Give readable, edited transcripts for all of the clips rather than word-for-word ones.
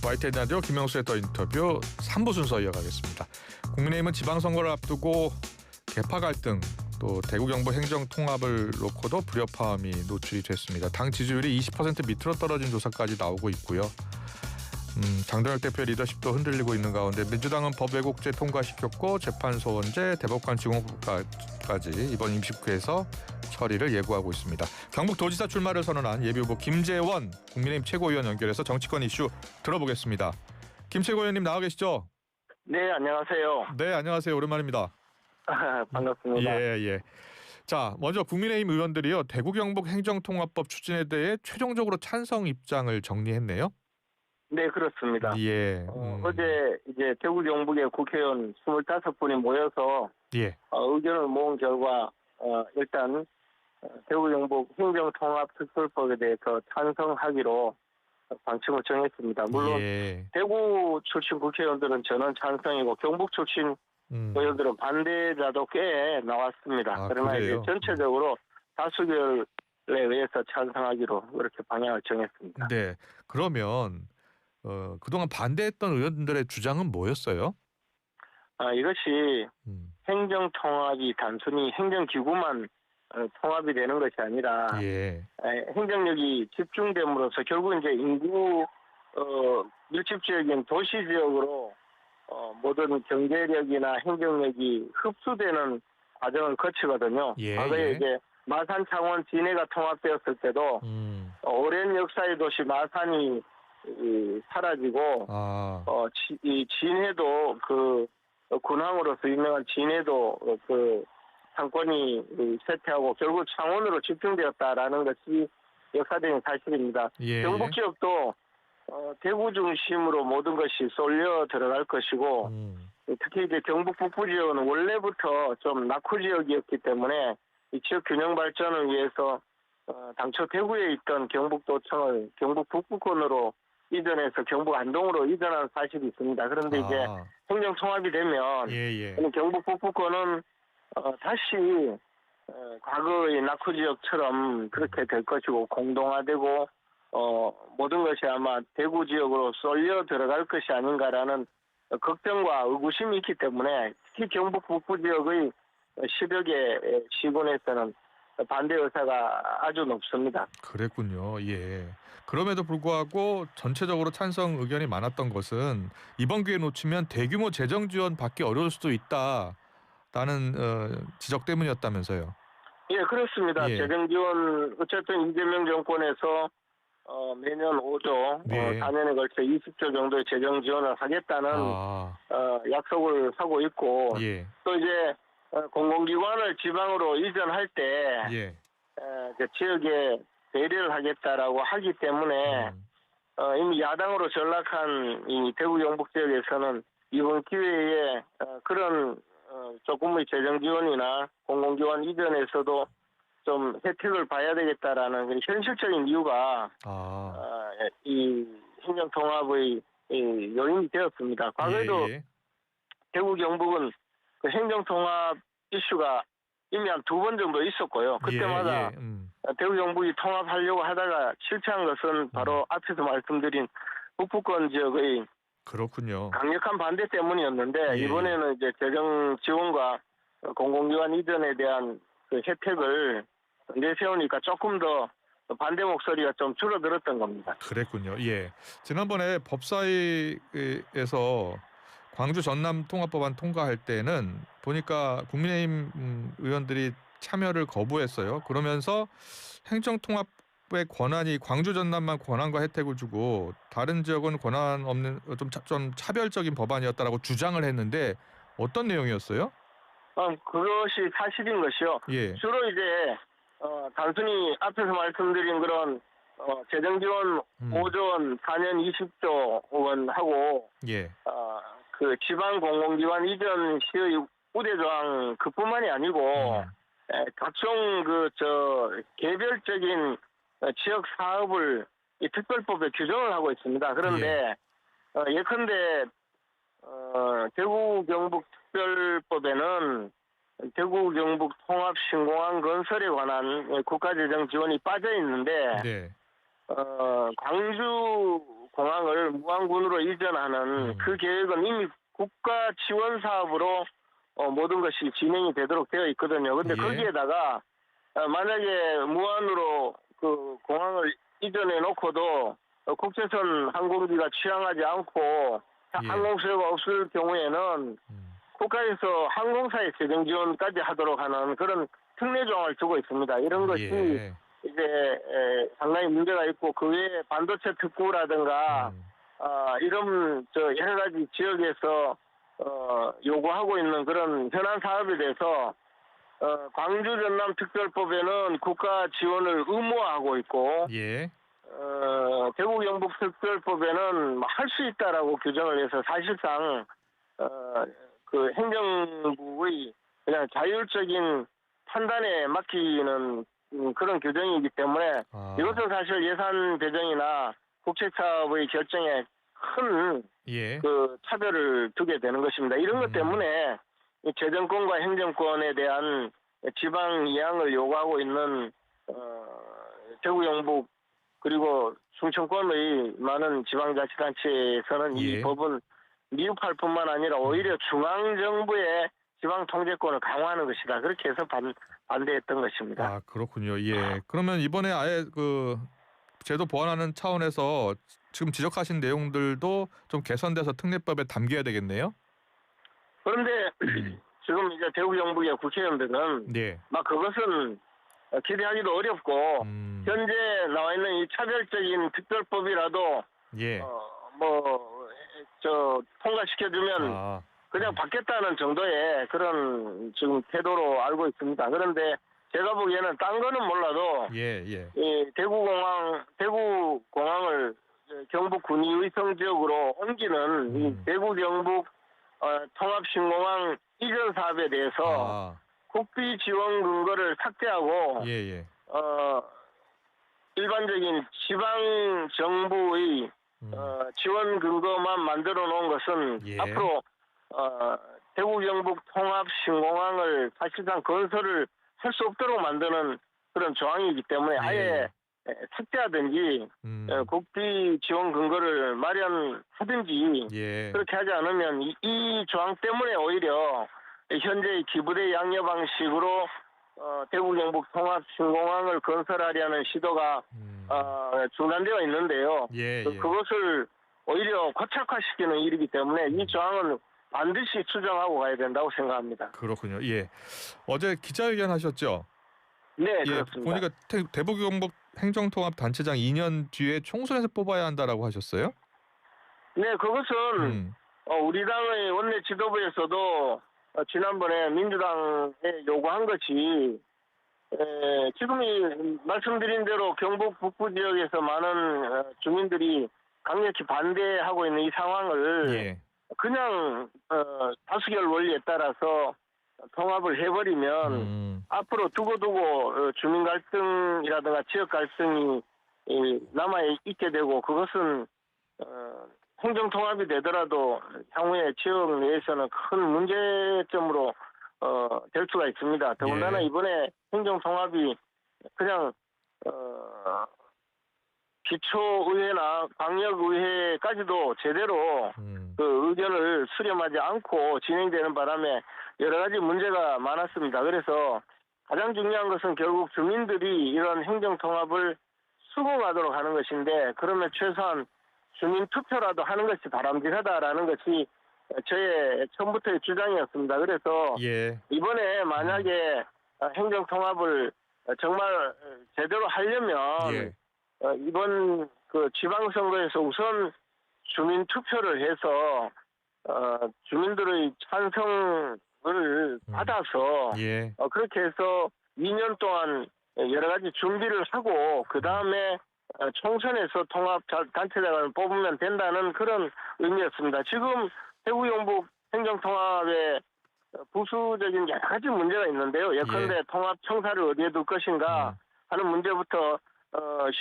YTN 라디오 김명수의 더 인터뷰 3부 순서 이어가겠습니다. 국민의힘은 지방선거를 앞두고 계파 갈등 또 대구 경북 행정 통합을 놓고도 불협화음이 노출이 됐습니다. 당 지지율이 20% 밑으로 떨어진 조사까지 나오고 있고요. 장동혁 대표의 리더십도 흔들리고 있는 가운데 민주당은 법 왜곡죄 통과시켰고 재판소원제, 대법관 증언까지 이번 임시국회에서 처리를 예고하고 있습니다. 경북도지사 출마를 선언한 예비후보 김재원 국민의힘 최고위원 연결해서 정치권 이슈 들어보겠습니다. 김 최고위원님 나와 계시죠? 네, 안녕하세요. 네, 안녕하세요. 오랜만입니다. 반갑습니다. 예. 자, 먼저 국민의힘 의원들이요. 대구 경북 행정통합법 추진에 대해 최종적으로 찬성 입장을 정리했네요. 네, 그렇습니다. 예. 어제 이제 대구 경북의 국회의원 25분이 모여서 예. 의견을 모은 결과 일단 대구 경북 행정통합특별법에 대해서 찬성하기로 방침을 정했습니다. 물론 예. 대구 출신 국회의원들은 저는 찬성이고 경북 출신 의원들은 반대자도 꽤 나왔습니다. 그러나 그래요? 이제 전체적으로 다수결에 의해서 찬성하기로 그렇게 방향을 정했습니다. 네. 그러면 그동안 반대했던 의원들의 주장은 뭐였어요? 이것이 행정통합이 단순히 행정기구만 통합이 되는 것이 아니라 예. 행정력이 집중됨으로써 결국 이제 인구 밀집지역인 도시지역으로 모든 경제력이나 행정력이 흡수되는 과정을 거치거든요. 예, 과거에 예. 이제 마산, 창원, 진해가 통합되었을 때도 오랜 역사의 도시 마산이 사라지고 이 진해도 그 군항으로서 유명한 진해도 그 상권이 쇠퇴하고 결국 창원으로 집중되었다라는 것이 역사적인 사실입니다. 예. 경북 지역도 대구 중심으로 모든 것이 쏠려 들어갈 것이고 특히 이제 경북 북부 지역은 원래부터 좀 낙후 지역이었기 때문에 이 지역 균형 발전을 위해서 당초 대구에 있던 경북도청을 경북 북부권으로 이전해서 경북 안동으로 이전한 사실이 있습니다. 그런데 이제 행정 통합이 되면 경북 북부권은 다시 과거의 낙후 지역처럼 그렇게 될 것이고 공동화되고 모든 것이 아마 대구 지역으로 쏠려 들어갈 것이 아닌가라는 걱정과 의구심이 있기 때문에 특히 경북 북부 지역의 10여 개 시군에서는 반대 의사가 아주 높습니다. 그랬군요. 예. 그럼에도 불구하고 전체적으로 찬성 의견이 많았던 것은 이번 기회 놓치면 대규모 재정 지원 받기 어려울 수도 있다라는 지적 때문이었다면서요. 예, 그렇습니다. 예. 재정 지원 어쨌든 이재명 정권에서 매년 5조, 4년에 걸쳐 20조 정도의 재정 지원을 하겠다는 약속을 하고 있고 또 이제 공공기관을 지방으로 이전할 때 지역에 배려를 하겠다라고 하기 때문에 이미 야당으로 전락한 이 대구 경북 지역에서는 이번 기회에 그런 조금의 재정 지원이나 공공기관 이전에서도 좀 혜택을 봐야 되겠다라는 현실적인 이유가 이 행정통합의 요인이 되었습니다. 과거에도 대구 경북은 그 행정통합 이슈가 이미 한 2번 정도 있었고요. 그때마다 대구 경북이 통합하려고 하다가 실패한 것은 바로 앞에서 말씀드린 북부권 지역의 그렇군요. 강력한 반대 때문이었는데 이번에는 이제 재정 지원과 공공기관 이전에 대한 그 혜택을 내세우니까 조금 더 반대 목소리가 좀 줄어들었던 겁니다. 그랬군요. 예. 지난번에 법사위에서 광주 전남 통합법안 통과할 때는 보니까 국민의힘 의원들이 참여를 거부했어요. 그러면서 행정통합의 권한이 광주 전남만 권한과 혜택을 주고 다른 지역은 권한 없는 좀 차별적인 법안이었다라고 주장을 했는데 어떤 내용이었어요? 그것이 사실인 것이요. 주로 이제 단순히 앞에서 말씀드린 그런 재정 지원 5조 원, 4년 20조 원하고 그 지방 공공기관 이전 시의 우대 조항 그뿐만이 아니고 각종 개별적인 지역 사업을 이 특별법에 규정을 하고 있습니다. 그런데 예컨대 대구 경북 특별법에는 대구 경북 통합 신공항 건설에 관한 국가재정 지원이 빠져 있는데 광주 공항을 무안군으로 이전하는 그 계획은 이미 국가 지원 사업으로 모든 것이 진행이 되도록 되어 있거든요. 근데 예. 거기에다가 만약에 무안으로 그 공항을 이전해 놓고도 국제선 항공기가 취항하지 않고 예. 항공수요가 없을 경우에는 국가에서 항공사의 재정 지원까지 하도록 하는 그런 특례 조항을 두고 있습니다. 이런 것이 예. 이제 상당히 문제가 있고 그 외에 반도체 특구라든가 이런 여러 가지 지역에서 요구하고 있는 그런 현안 사업에 대해서 광주 전남 특별법에는 국가 지원을 의무화하고 있고 예. 대구 경북 특별법에는 할 수 있다라고 규정을 해서 사실상 그 행정부의 그냥 자율적인 판단에 맡기는 그런 규정이기 때문에 이것은 사실 예산 배정이나 국책사업의 결정에 큰 예. 그 차별을 두게 되는 것입니다. 이런 것 때문에 이 재정권과 행정권에 대한 지방 이양을 요구하고 있는 대구 경북 그리고 충청권의 많은 지방자치단체에서는 예. 이 법은 미흡할 뿐만 아니라 오히려 중앙정부의 지방 통제권을 강화하는 것이다. 그렇게 해서 반대했던 것입니다. 아, 그렇군요. 예. 그러면 이번에 아예 그 제도 보완하는 차원에서 지금 지적하신 내용들도 좀 개선돼서 특례법에 담겨야 되겠네요. 그런데 지금 이제 대구 경북의 국회의원들은 네. 막 그것은 기대하기도 어렵고 현재 나와 있는 이 차별적인 특별법이라도 예. 통과시켜주면 그냥 받겠다는 정도의 그런 지금 태도로 알고 있습니다. 그런데 제가 보기에는 딴 거는 몰라도 예. 이 대구 공항을 경북 군위의성 지역으로 옮기는 이 대구 경북 통합신공항 이전 사업에 대해서 국비 지원 근거를 삭제하고 예. 일반적인 지방 정부의 지원 근거만 만들어 놓은 것은 예. 앞으로 대구 경북 통합 신공항을 사실상 건설을 할 수 없도록 만드는 그런 조항이기 때문에 아예 삭제하든지 국비 지원 근거를 마련하든지 예. 그렇게 하지 않으면 이 조항 때문에 오히려 현재 기부대 양여 방식으로 대구 경북 통합 신공항을 건설하려는 시도가 중단되어 있는데요. 그것을 오히려 고착화시키는 일이기 때문에 이 조항은 반드시 수정하고 가야 된다고 생각합니다. 그렇군요. 예. 어제 기자회견 하셨죠? 네, 그렇습니다. 보니까 대구 경북 행정통합단체장 2년 뒤에 총선에서 뽑아야 한다라고 하셨어요? 네, 그것은 우리 당의 원내 지도부에서도 지난번에 민주당에 요구한 것이 지금 말씀드린 대로 경북 북부 지역에서 많은 주민들이 강력히 반대하고 있는 이 상황을 그냥 다수결 원리에 따라서 통합을 해버리면 앞으로 두고두고 주민 갈등이라든가 지역 갈등이 남아 있게 되고 그것은 행정 통합이 되더라도 향후에 지역 내에서는 큰 문제점으로 될 수가 있습니다. 더군다나 이번에 행정 통합이 그냥 기초의회나 광역의회까지도 제대로 그 의견을 수렴하지 않고 진행되는 바람에 여러 가지 문제가 많았습니다. 그래서 가장 중요한 것은 결국 주민들이 이런 행정통합을 수긍하도록 하는 것인데 그러면 최소한 주민투표라도 하는 것이 바람직하다라는 것이 저의 처음부터의 주장이었습니다. 그래서 이번에 만약에 행정통합을 정말 제대로 하려면 이번 그 지방선거에서 우선 주민 투표를 해서 주민들의 찬성을 받아서 그렇게 해서 2년 동안 여러 가지 준비를 하고 그 다음에 총선에서 통합 단체장을 뽑으면 된다는 그런 의미였습니다. 지금 대구 경북 행정통합에 부수적인 여러 가지 문제가 있는데요. 예컨대 통합 청사를 어디에 둘 것인가 하는 문제부터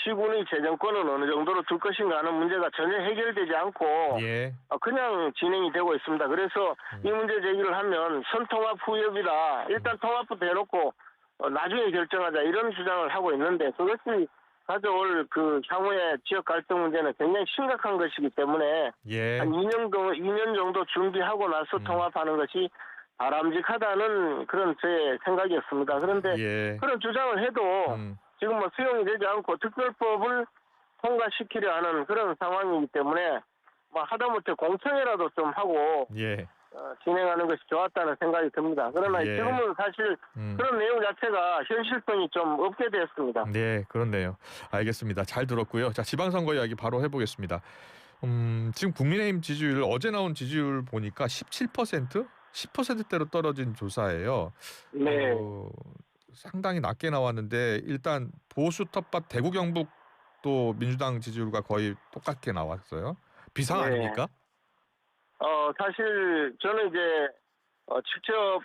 시군의 재정권은 어느 정도로 둘 것인가 하는 문제가 전혀 해결되지 않고 그냥 진행이 되고 있습니다. 그래서 이 문제 제기를 하면 선통합 후협이다. 일단 통합부터 해놓고 나중에 결정하자 이런 주장을 하고 있는데 그것이 가져올 그 향후의 지역 갈등 문제는 굉장히 심각한 것이기 때문에 예. 한 2년 정도 준비하고 나서 통합하는 것이 바람직하다는 그런 제 생각이었습니다. 그런데 예. 그런 주장을 해도 지금 뭐 수용이 되지 않고 특별법을 통과시키려 하는 그런 상황이기 때문에 뭐 하다못해 공청회라도 좀 하고 예. 진행하는 것이 좋았다는 생각이 듭니다. 그러나 예. 지금은 사실 그런 내용 자체가 현실성이 좀 없게 되었습니다. 네, 그렇네요. 알겠습니다. 잘 들었고요. 자, 지방선거 이야기 바로 해보겠습니다. 지금 국민의힘 지지율 어제 나온 지지율 보니까 17%? 10%대로 떨어진 조사예요. 네. 상당히 낮게 나왔는데 일단 보수 텃밭 대구 경북도 민주당 지지율과 거의 똑같게 나왔어요. 비상 네. 아닙니까? 사실 저는 이제 직접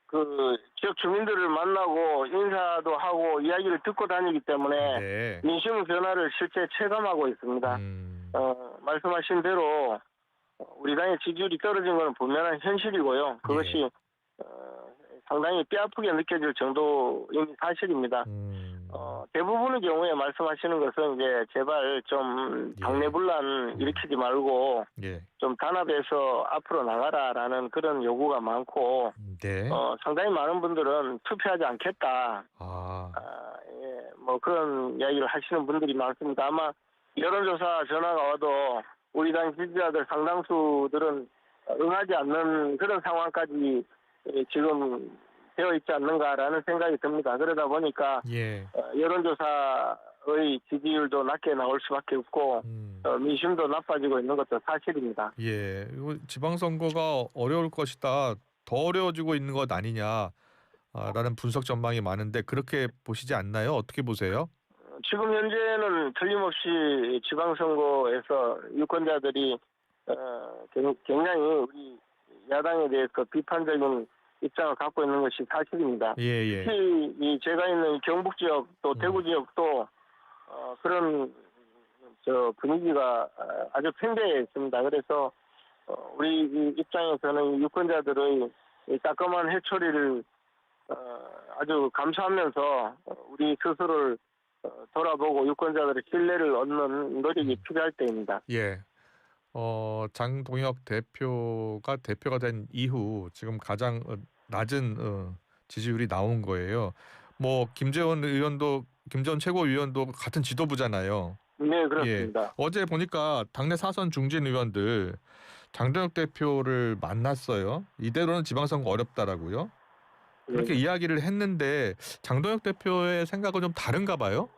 그 지역 주민들을 만나고 인사도 하고 이야기를 듣고 다니기 때문에 네. 민심 변화를 실제 체감하고 있습니다. 말씀하신 대로 우리 당의 지지율이 떨어진 것은 분명한 현실이고요. 그것이 상당히 뼈아프게 느껴질 정도인 사실입니다. 대부분의 경우에 말씀하시는 것은 이제 제발 좀 당내 분란 일으키지 말고 좀 단합해서 앞으로 나가라라는 그런 요구가 많고 네. 상당히 많은 분들은 투표하지 않겠다. 뭐 그런 이야기를 하시는 분들이 많습니다. 아마 여론조사 전화가 와도 우리 당 지지자들 상당수들은 응하지 않는 그런 상황까지 지금 되어 있지 않는가라는 생각이 듭니다. 그러다 보니까 여론조사의 지지율도 낮게 나올 수밖에 없고 민심도 나빠지고 있는 것도 사실입니다. 예, 이거 지방선거가 어려울 것이다, 더 어려워지고 있는 것 아니냐라는 분석 전망이 많은데 그렇게 보시지 않나요? 어떻게 보세요? 지금 현재는 틀림없이 지방선거에서 유권자들이 굉장히 우리 야당에 대해서 비판적인 입장을 갖고 있는 것이 사실입니다. 특히 제가 있는 경북 지역 또 대구 지역도 그런 분위기가 아주 팽배해 있습니다. 그래서 우리 입장에서는 유권자들의 따끔한 해초리를 아주 감사하면서 우리 스스로를 돌아보고 유권자들의 신뢰를 얻는 노력이 필요할 때입니다. 예. 장동혁 대표가 된 이후 지금 가장 낮은 지지율이 나온 거예요. 뭐 김재원 최고위원도 같은 지도부잖아요. 네, 그렇습니다. 예. 어제 보니까 당내 사선 중진 의원들 장동혁 대표를 만났어요. 이대로는 지방선거 어렵다라고요. 그렇게 이야기를 했는데 장동혁 대표의 생각은 좀 다른가 봐요.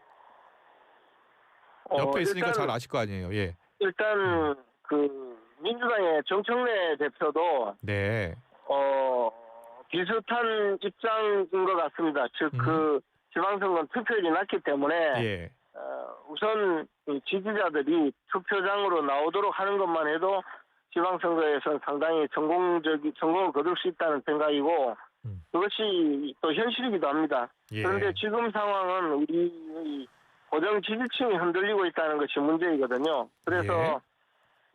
옆에 있으니까 잘 아실 거 아니에요. 예. 일단 그 민주당의 정청래 대표도 비슷한 입장인 것 같습니다. 즉 그 지방선거는 투표율이 낮기 때문에 우선 지지자들이 투표장으로 나오도록 하는 것만 해도 지방선거에서 상당히 성공을 거둘 수 있다는 생각이고 그것이 또 현실이기도 합니다. 그런데 지금 상황은 우리의 고정 지지층이 흔들리고 있다는 것이 문제이거든요. 그래서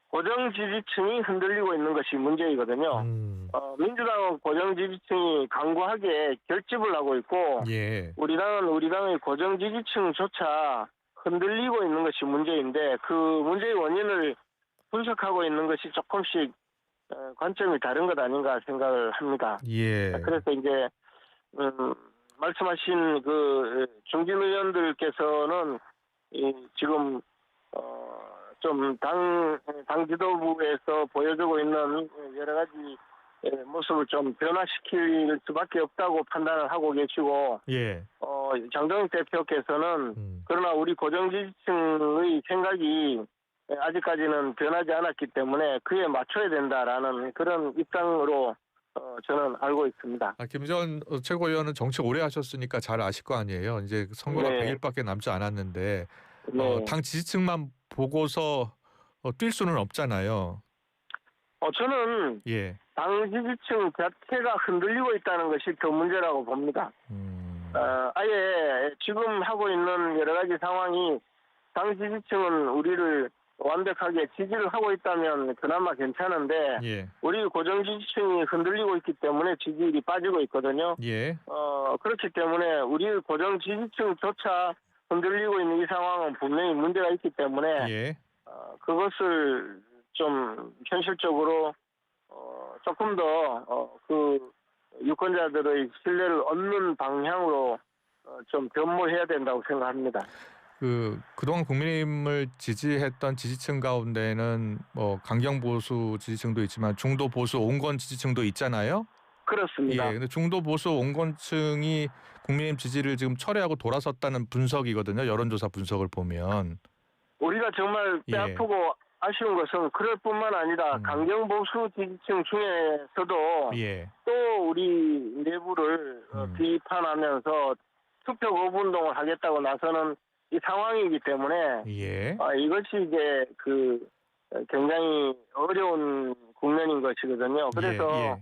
고정 지지층이 흔들리고 있는 것이 문제이거든요. 민주당은 고정 지지층이 강고하게 결집을 하고 있고 우리 당의 고정 지지층조차 흔들리고 있는 것이 문제인데 그 문제의 원인을 분석하고 있는 것이 조금씩 관점이 다른 것 아닌가 생각을 합니다. 그래서 이제 말씀하신 그 중진 의원들께서는 지금 좀 당 지도부에서 보여주고 있는 여러 가지 모습을 좀 변화시킬 수밖에 없다고 판단을 하고 계시고 장동혁 대표께서는 그러나 우리 고정 지지층의 생각이 아직까지는 변하지 않았기 때문에 그에 맞춰야 된다라는 그런 입장으로 저는 알고 있습니다. 김재원 최고위원은 정치 오래 하셨으니까 잘 아실 거 아니에요. 이제 선거가 100일밖에 남지 않았는데 당 지지층만 보고서 뛸 수는 없잖아요. 저는 당 지지층 자체가 흔들리고 있다는 것이 더 문제라고 봅니다. 아예 지금 하고 있는 여러 가지 상황이 당 지지층은 우리를 완벽하게 지지를 하고 있다면 그나마 괜찮은데 우리 고정 지지층이 흔들리고 있기 때문에 지지율이 빠지고 있거든요. 그렇기 때문에 우리 고정 지지층조차 흔들리고 있는 이 상황은 분명히 문제가 있기 때문에 예. 그것을 좀 현실적으로 조금 더 그 유권자들의 신뢰를 얻는 방향으로 좀 변모해야 된다고 생각합니다. 그동안 국민의힘을 지지했던 지지층 가운데는 뭐 강경 보수 지지층도 있지만 중도 보수 온건 지지층도 있잖아요. 예. 그렇습니다. 근데 중도 보수 온건층이 국민의힘 지지를 지금 철회하고 돌아섰다는 분석이거든요. 여론조사 분석을 보면. 우리가 정말 예. 뼈아프고 아쉬운 것은 그럴 뿐만 아니라 강경 보수 지지층 중에서도 예. 또 우리 내부를 비판하면서 투표 거부 운동을 하겠다고 나서는 이 상황이기 때문에 예. 이것이 이제 굉장히 어려운 국면인 것이거든요. 그래서 예.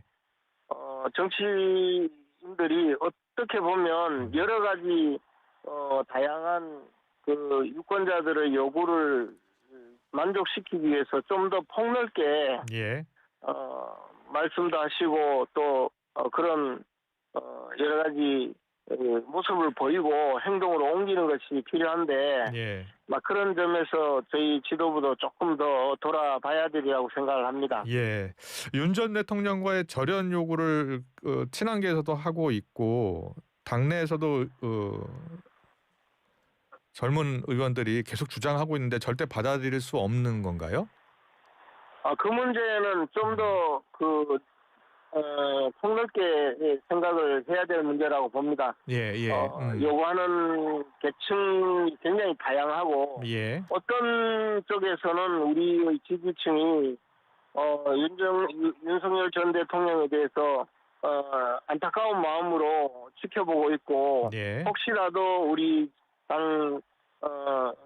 정치인들이 어떻게 보면 여러 가지 다양한 그 유권자들의 요구를 만족시키기 위해서 좀 더 폭넓게 예. 말씀도 하시고 또 그런 여러 가지 모습을 보이고 행동으로 옮기는 것이 필요한데 예. 막 그런 점에서 저희 지도부도 조금 더 돌아봐야 되리라고 생각을 합니다. 예. 윤 전 대통령과의 절연 요구를 친한계에서도 하고 있고 당내에서도 젊은 의원들이 계속 주장하고 있는데 절대 받아들일 수 없는 건가요? 그 문제는 좀 더 폭넓게 생각을 해야 될 문제라고 봅니다. 예. 예. 요구하는 계층이 굉장히 다양하고 예. 어떤 쪽에서는 우리의 지지층이 윤석열 전 대통령에 대해서 안타까운 마음으로 지켜보고 있고 예. 혹시라도 우리 당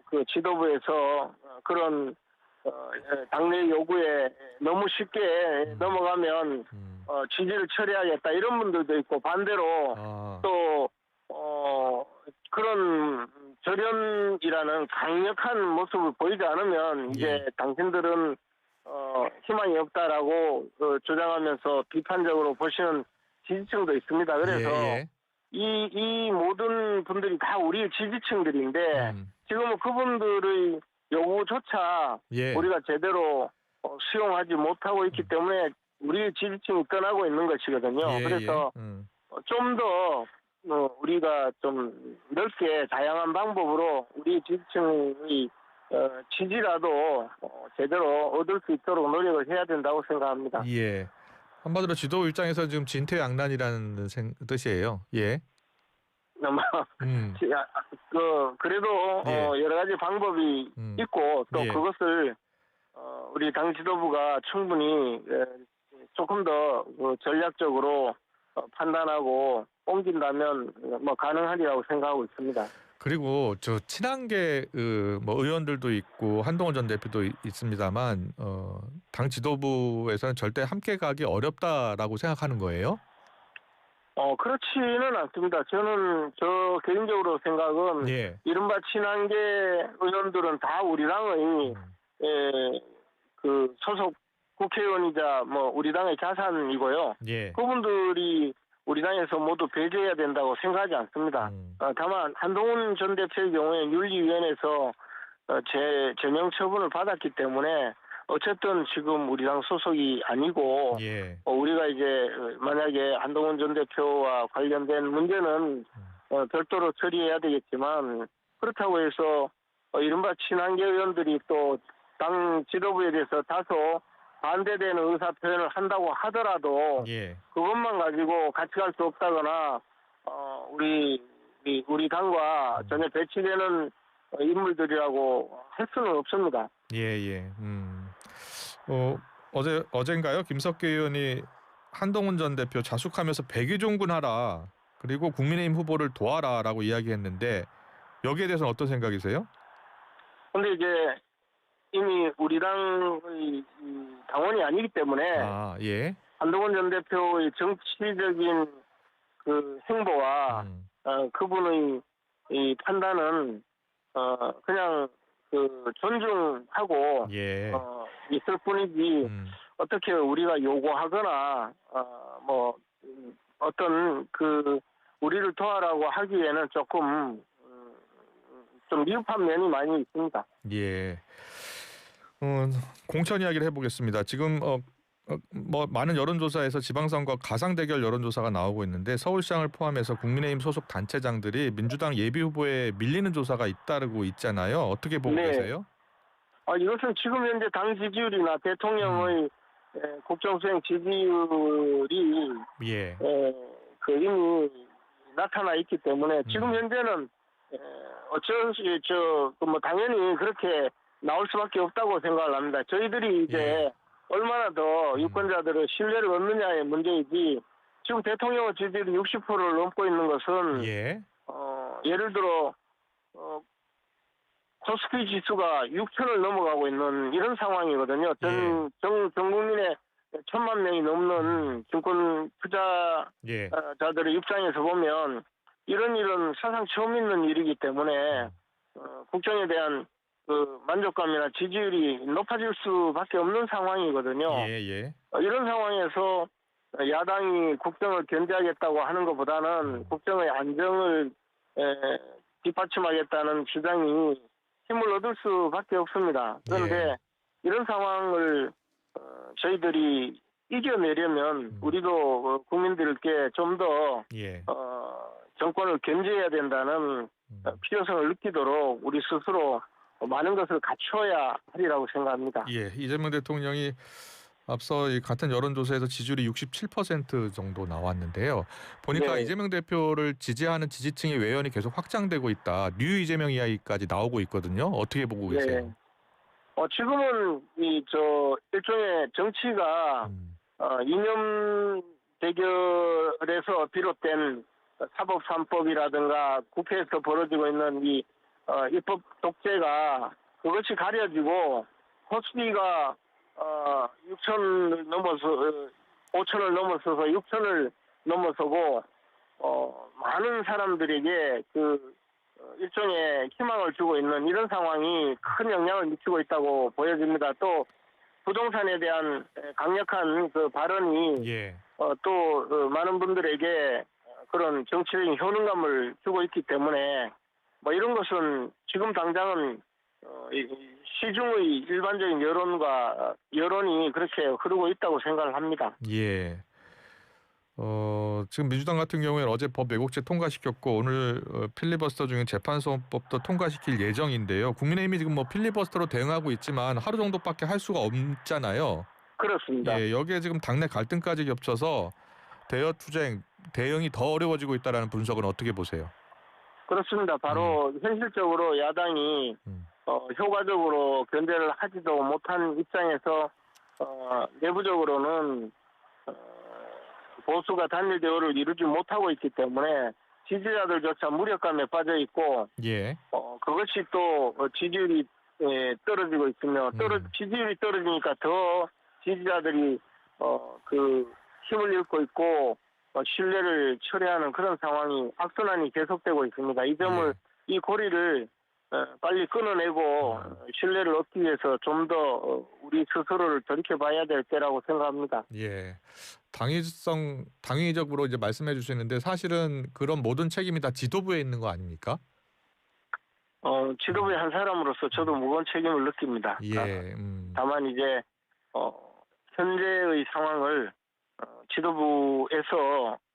그 지도부에서 그런 당내 요구에 너무 쉽게 넘어가면 지지를 처리하겠다 이런 분들도 있고 반대로 또 그런 절연이라는 강력한 모습을 보이지 않으면 이제 당신들은 희망이 없다라고 주장하면서 비판적으로 보시는 지지층도 있습니다. 그래서 이 모든 분들이 다 우리의 지지층들인데 지금은 그분들의 요구조차 우리가 제대로 수용하지 못하고 있기 때문에 우리의 지지층이 떠나고 있는 것이거든요. 그래서 좀 더 우리가 좀 넓게 다양한 방법으로 우리 지지층의 지지라도 제대로 얻을 수 있도록 노력을 해야 된다고 생각합니다. 예. 한마디로 지도 입장에서 지금 진퇴양난이라는 뜻이에요. 예. 그래도 여러 가지 방법이 있고 또 그것을 우리 당 지도부가 충분히 조금 더 전략적으로 판단하고 옮긴다면 뭐 가능하리라고 생각하고 있습니다. 그리고 저 친한계 뭐 의원들도 있고 한동훈 전 대표도 있습니다만 당 지도부에서는 절대 함께 가기 어렵다라고 생각하는 거예요? 그렇지는 않습니다. 저 개인적으로 생각은 이른바 친한계 의원들은 다 우리 당의 그 소속 국회의원이자 뭐 우리 당의 자산이고요. 그분들이 우리 당에서 모두 배제해야 된다고 생각하지 않습니다. 다만 한동훈 전 대표의 경우에 윤리위원회에서 제명 처분을 받았기 때문에 어쨌든 지금 우리 당 소속이 아니고 우리가 이제 만약에 한동훈 전 대표와 관련된 문제는 별도로 처리해야 되겠지만 그렇다고 해서 이른바 친한계 의원들이 또 당 지도부에 대해서 다소 반대되는 의사 표현을 한다고 하더라도 그것만 가지고 같이 갈 수 없다거나 우리 당과 전혀 배치되는 인물들이라고 할 수는 없습니다. 어젠가요? 김석규 의원이 한동훈 전 대표 자숙하면서 백의종군하라 그리고 국민의힘 후보를 도와라라고 이야기했는데 여기에 대해서는 어떤 생각이세요? 근데 이제 이미 우리 당의 당원이 아니기 때문에 한동훈 전 대표의 정치적인 그 행보와 그분의 이 판단은 그냥 존중하고 있을 뿐이지 어떻게 우리가 요구하거나 뭐 어떤 우리를 도와라고 하기에는 조금 좀 미흡한 면이 많이 있습니다. 예. 공천 이야기를 해보겠습니다. 지금 뭐 많은 여론조사에서 지방선거 가상대결 여론조사가 나오고 있는데 서울시장을 포함해서 국민의힘 소속 단체장들이 민주당 예비후보에 밀리는 조사가 잇따르고 있잖아요. 어떻게 보고 네. 계세요? 이것은 지금 현재 당 지지율이나 대통령의 국정수행 지지율이 예. 그 이미 나타나 있기 때문에 지금 현재는 어쩔 수 뭐 당연히 그렇게 나올 수밖에 없다고 생각을 합니다. 저희들이 이제 예. 얼마나 더 유권자들의 신뢰를 얻느냐의 문제이지 지금 대통령 지지율이 60%를 넘고 있는 것은 예. 예를 들어 코스피 지수가 6천을 넘어가고 있는 이런 상황이거든요. 전 국민의 1,000만 명이 넘는 증권 예. 투자자들의 입장에서 보면 이런 사상 처음 있는 일이기 때문에 국정에 대한 그 만족감이나 지지율이 높아질 수밖에 없는 상황이거든요. 예. 이런 상황에서 야당이 국정을 견제하겠다고 하는 것보다는 국정의 안정을 뒷받침하겠다는 주장이 힘을 얻을 수밖에 없습니다. 그런데 이런 상황을 저희들이 이겨내려면 우리도 국민들께 좀 더 정권을 견제해야 된다는 필요성을 느끼도록 우리 스스로 많은 것을 갖춰야 하리라고 생각합니다. 예. 이재명 대통령이 앞서 이 같은 여론조사에서 지지율이 67% 정도 나왔는데요. 보니까 네. 이재명 대표를 지지하는 지지층의 외연이 계속 확장되고 있다. 뉴 이재명 이야기까지 나오고 있거든요. 어떻게 보고 계세요? 지금은 일종의 정치가 이념 대결에서 비롯된 사법 3법이라든가 국회에서 벌어지고 있는 이 입법 독재가 그것이 가려지고 코스피가 6천을 넘어서 5천을 넘어서서 6천을 넘어서고 많은 사람들에게 그 일종의 희망을 주고 있는 이런 상황이 큰 영향을 미치고 있다고 보여집니다. 또 부동산에 대한 강력한 그 발언이 또 많은 분들에게 그런 정치적인 효능감을 주고 있기 때문에 뭐 이런 것은 지금 당장은 시중의 일반적인 여론이 그렇게 흐르고 있다고 생각을 합니다. 예. 지금 민주당 같은 경우에는 어제 법 왜곡죄 통과시켰고 오늘 필리버스터 중에 재판소원법도 통과시킬 예정인데요. 국민의힘이 지금 뭐 필리버스터로 대응하고 있지만 하루 정도밖에 할 수가 없잖아요. 그렇습니다. 예, 여기에 지금 당내 갈등까지 겹쳐서 대여투쟁 대응이 더 어려워지고 있다라는 분석은 어떻게 보세요? 그렇습니다. 바로 현실적으로 야당이 효과적으로 견제를 하지도 못한 입장에서 내부적으로는 보수가 단일 대우를 이루지 못하고 있기 때문에 지지자들조차 무력감에 빠져 있고 그것이 또 지지율이 떨어지고 있으며 지지율이 떨어지니까 더 지지자들이 그 힘을 잃고 있고 신뢰를 철회하는 그런 상황이 악순환이 계속되고 있습니다. 이 점을 이 고리를 빨리 끊어내고 신뢰를 얻기 위해서 좀 더 우리 스스로를 돌이켜봐야 될 때라고 생각합니다. 예, 당위적으로 이제 말씀해 주시는데 사실은 그런 모든 책임이 다 지도부에 있는 거 아닙니까? 지도부의 한 사람으로서 저도 무거운 책임을 느낍니다. 다만 이제 현재의 상황을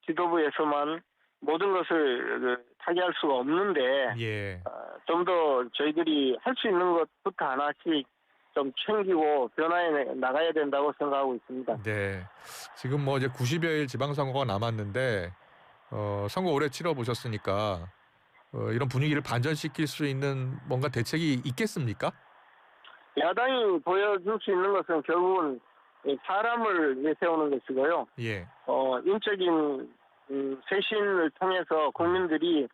지도부에서만 모든 것을 타개할 수가 없는데 좀 더 저희들이 할 수 있는 것부터 하나씩 좀 챙기고 변화해 나가야 된다고 생각하고 있습니다. 네, 지금 뭐 이제 90여일 지방선거가 남았는데 선거 오래 치러 보셨으니까 이런 분위기를 반전시킬 수 있는 뭔가 대책이 있겠습니까? 야당이 보여줄 수 있는 것은 결국은 사람을 내세우는 것이고요. 인적인 쇄신을 통해서 국민들이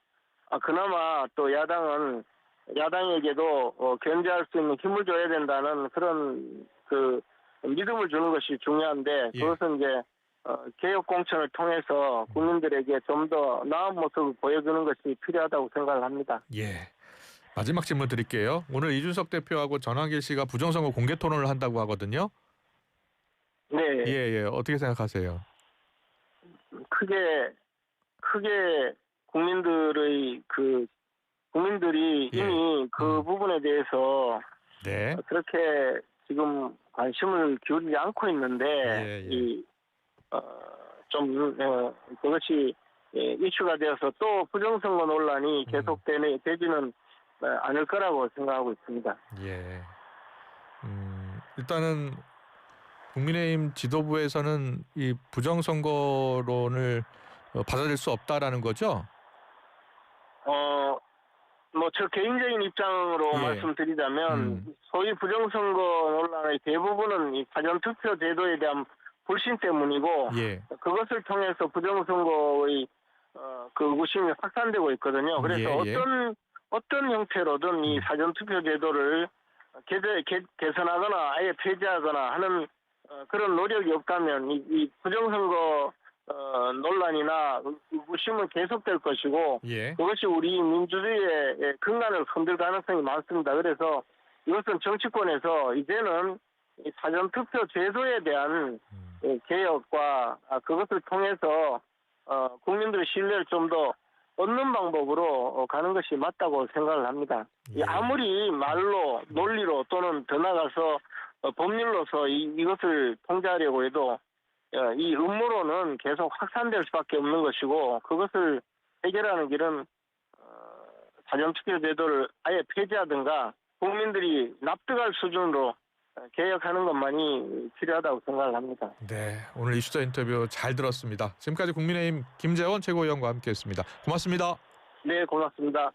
그나마 또 야당에게도 견제할 수 있는 힘을 줘야 된다는 그런 그 믿음을 주는 것이 중요한데 그것은 이제 개혁 공천을 통해서 국민들에게 좀 더 나은 모습을 보여주는 것이 필요하다고 생각을 합니다. 마지막 질문 드릴게요. 오늘 이준석 대표하고 전환길 씨가 부정선거 공개 토론을 한다고 하거든요. 네. 어떻게 생각하세요? 크게 국민들의 그 국민들이 예. 이미 그 부분에 대해서 네. 그렇게 지금 관심을 기울이지 않고 있는데 예, 예. 그것이 이슈가 되어서 또 부정선거 논란이 계속되지는 않을 거라고 생각하고 있습니다. 예. 일단은 국민의힘 지도부에서는 이 부정선거론을 받아들일 수 없다라는 거죠? 뭐 저 개인적인 입장으로 예. 말씀드리자면 소위 부정선거 논란의 대부분은 이 사전투표 제도에 대한 불신 때문이고 예. 그것을 통해서 부정선거의 그 의구심이 확산되고 있거든요. 그래서 예. 어떤 형태로든 이 사전투표 제도를 개선하거나 아예 폐지하거나 하는 그런 노력이 없다면 이 부정선거 논란이나 의구심은 계속될 것이고 예. 그것이 우리 민주주의의 근간을 흔들 가능성이 많습니다. 그래서 이것은 정치권에서 이제는 이 사전투표 제도에 대한 개혁과 그것을 통해서 국민들의 신뢰를 좀 더 얻는 방법으로 가는 것이 맞다고 생각을 합니다. 예. 아무리 말로 논리로 또는 더 나아가서 법률로서 이것을 통제하려고 해도 이 음모론은 계속 확산될 수밖에 없는 것이고 그것을 해결하는 길은 사전투표 제도를 아예 폐지하든가 국민들이 납득할 수준으로 개혁하는 것만이 필요하다고 생각을 합니다. 네, 오늘 이슈자 인터뷰 잘 들었습니다. 지금까지 국민의힘 김재원 최고위원과 함께했습니다. 고맙습니다. 네, 고맙습니다.